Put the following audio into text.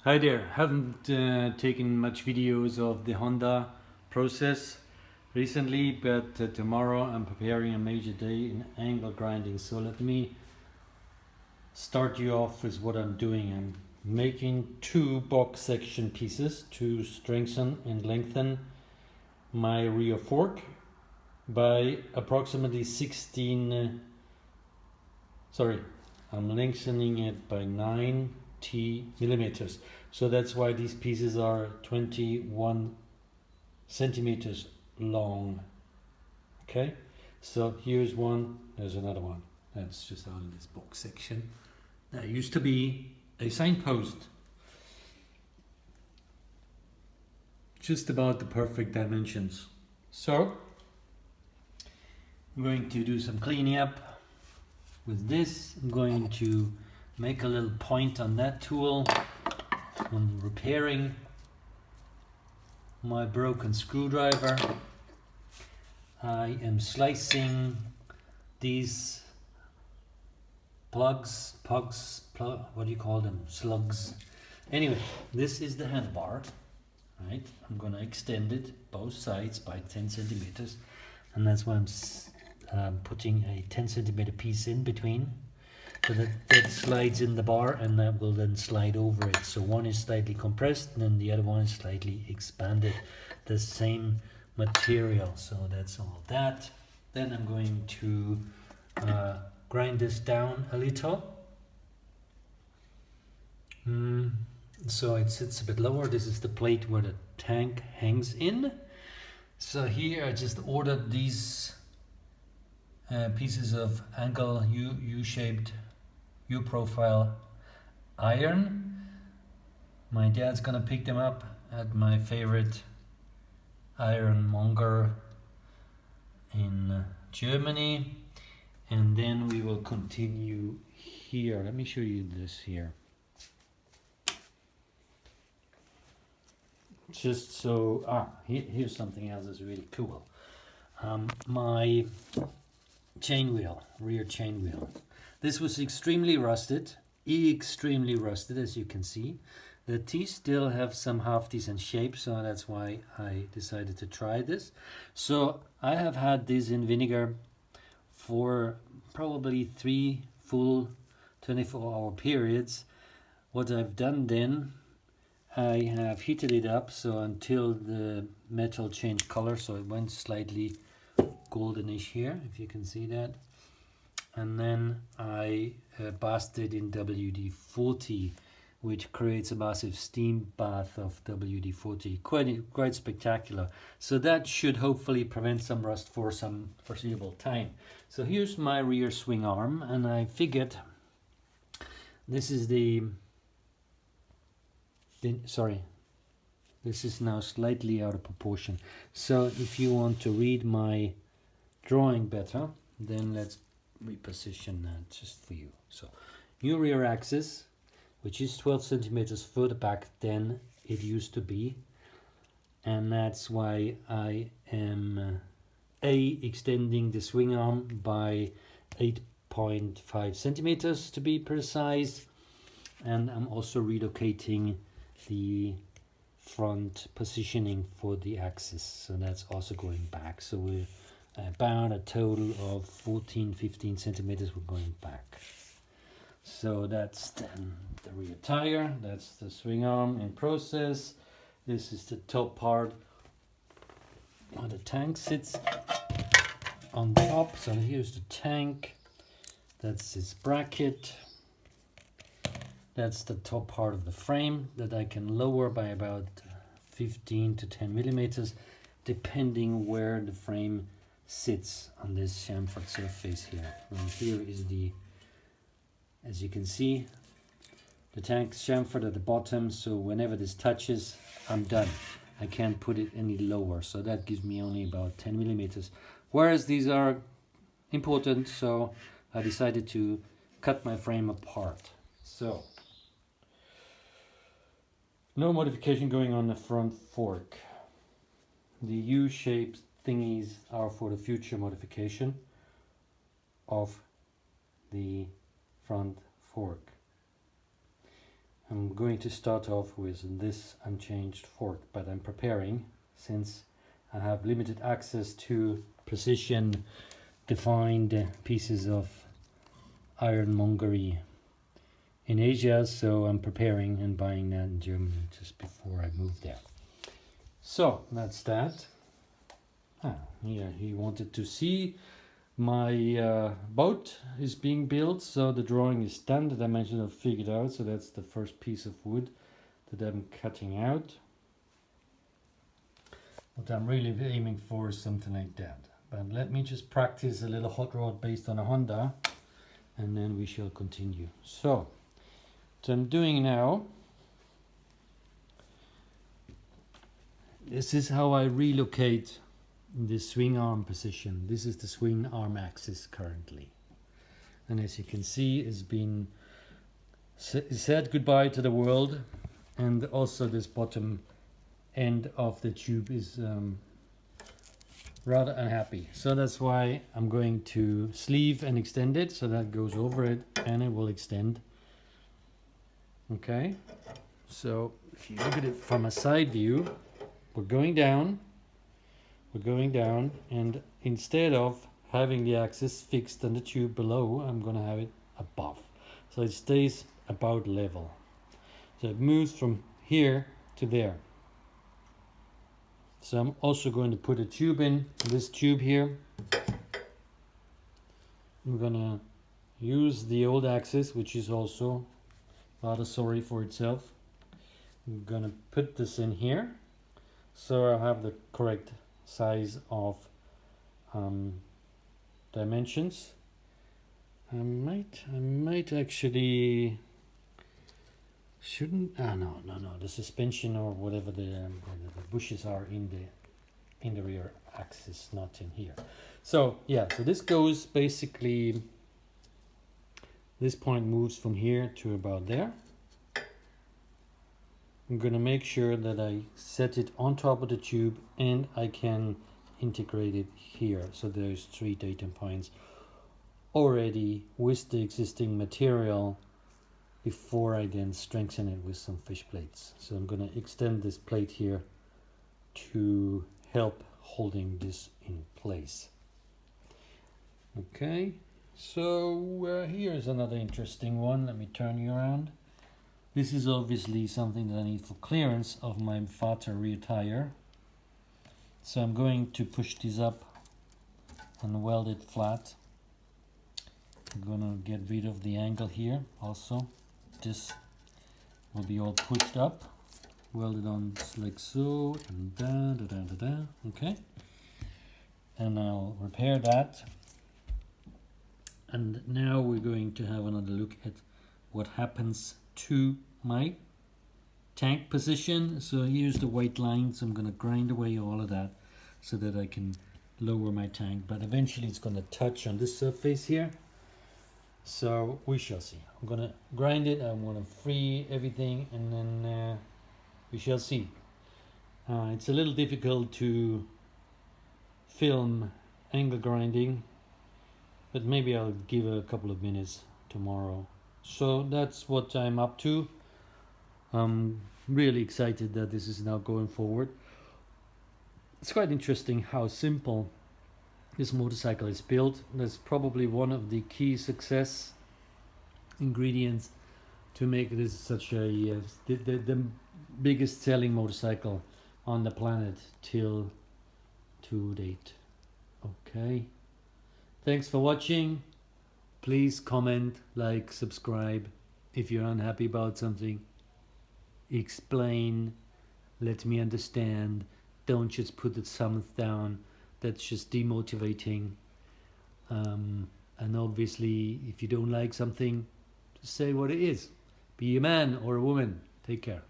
Hi there, haven't taken much videos of the Honda process recently, but tomorrow I'm preparing a major day in angle grinding. So let me start you off with what I'm doing. I'm making two box section pieces to strengthen and lengthen my rear fork by approximately 16, I'm lengthening it by 90 millimeters. So that's why these pieces are 21 centimeters long. Okay, so here's one, there's another one. That's just out of this box section. That used to be a signpost. Just about the perfect dimensions. So I'm going to do some cleaning up with this. I'm going to make a little point on that tool. I'm repairing my broken screwdriver. I am slicing these plugs, what do you call them? Slugs. Anyway, this is the handbar, right? I'm gonna extend it both sides by 10 centimeters, and that's why I'm putting a 10 centimeter piece in between, so that slides in the bar, and that will then slide over it. So one is slightly compressed and then the other one is slightly expanded. The same material, so that's all that. Then I'm going to grind this down a little. So it sits a bit lower. This is the plate where the tank hangs in. So here I just ordered these pieces of angle U-shaped U-profile iron. My dad's gonna pick them up at my favorite ironmonger in Germany, and then we will continue here. Let me show you this here. Just so, here's something else that's really cool. My chain wheel, rear chain wheel. This was extremely rusted, as you can see. The teeth still have some half decent shape, so that's why I decided to try this. So I have had this in vinegar for probably 3 full 24-hour periods. What I've done then, I have heated it up so until the metal changed color, so it went slightly goldenish here, if you can see that. And then I bathed it in WD-40, which creates a massive steam bath of WD-40. Quite spectacular. So that should hopefully prevent some rust for some foreseeable time. So here's my rear swing arm, and I figured this is this is now slightly out of proportion. So if you want to read my drawing better, then let's reposition that just for you. So new rear axis, which is 12 centimeters further back than it used to be, and that's why I am extending the swing arm by 8.5 centimeters to be precise, and I'm also relocating the front positioning for the axis, so that's also going back. So we're about a total of 14-15 centimeters we're going back. So that's then the rear tire, that's the swing arm in process. This is the top part where the tank sits on top. So here's the tank, that's its bracket. That's the top part of the frame that I can lower by about 15 to 10 millimeters, depending where the frame sits on this chamfered surface here. And here is the, as you can see, the tank's chamfered at the bottom, so whenever this touches, I'm done. I can't put it any lower, so that gives me only about 10 millimeters. Whereas these are important, so I decided to cut my frame apart. So no modification going on the front fork. The U-shaped thingies are for the future modification of the front fork. I'm going to start off with this unchanged fork, but I'm preparing, since I have limited access to precision defined pieces of ironmongery in Asia, so I'm preparing and buying that in Germany just before I move there. So that's that. Here he wanted to see my boat is being built, so the drawing is done. The dimensions are figured out, so that's the first piece of wood that I'm cutting out. What I'm really aiming for is something like that. But let me just practice a little hot rod based on a Honda, and then we shall continue. So what I'm doing now, this is how I relocate the swing arm position. This is the swing arm axis currently, and as you can see, it's been said goodbye to the world, and also this bottom end of the tube is rather unhappy. So that's why I'm going to sleeve and extend it, so that goes over it and it will extend. Okay, so if you look at it from a side view, we're going down, and instead of having the axis fixed on the tube below, I'm going to have it above, so it stays about level. So it moves from here to there. So I'm also going to put a tube in this tube here. I'm going to use the old axis, which is also rather sorry for itself. I'm going to put this in here, so I have the correct size of dimensions. I might actually shouldn't. No. The suspension or whatever the bushes are in the rear axis, not in here. So yeah, so this goes basically. This point moves from here to about there. I'm going to make sure that I set it on top of the tube, and I can integrate it here. So there's 3 datum points already with the existing material before I then strengthen it with some fish plates. So I'm going to extend this plate here to help holding this in place. Okay, so here's another interesting one. Let me turn you around. This is obviously something that I need for clearance of my Vater rear tire. So I'm going to push these up and weld it flat. I'm going to get rid of the angle here also. This will be all pushed up, welded on like so, and okay. And I'll repair that. And now we're going to have another look at what happens to my tank position. So here's the white lines. I'm going to grind away all of that so that I can lower my tank, but eventually it's going to touch on this surface here, so we shall see. I'm going to grind it, I'm going to free everything, and then we shall see. It's a little difficult to film angle grinding, but maybe I'll give a couple of minutes tomorrow. So that's what I'm up to. I'm really excited that this is now going forward. It's quite interesting how simple this motorcycle is built. That's probably one of the key success ingredients to make this such a the biggest selling motorcycle on the planet till to date. Okay, thanks for watching. Please comment, like, subscribe. If you're unhappy about something, explain, let me understand. Don't just put the thumbs down. That's just demotivating. And obviously, if you don't like something, just say what it is. Be a man or a woman. Take care.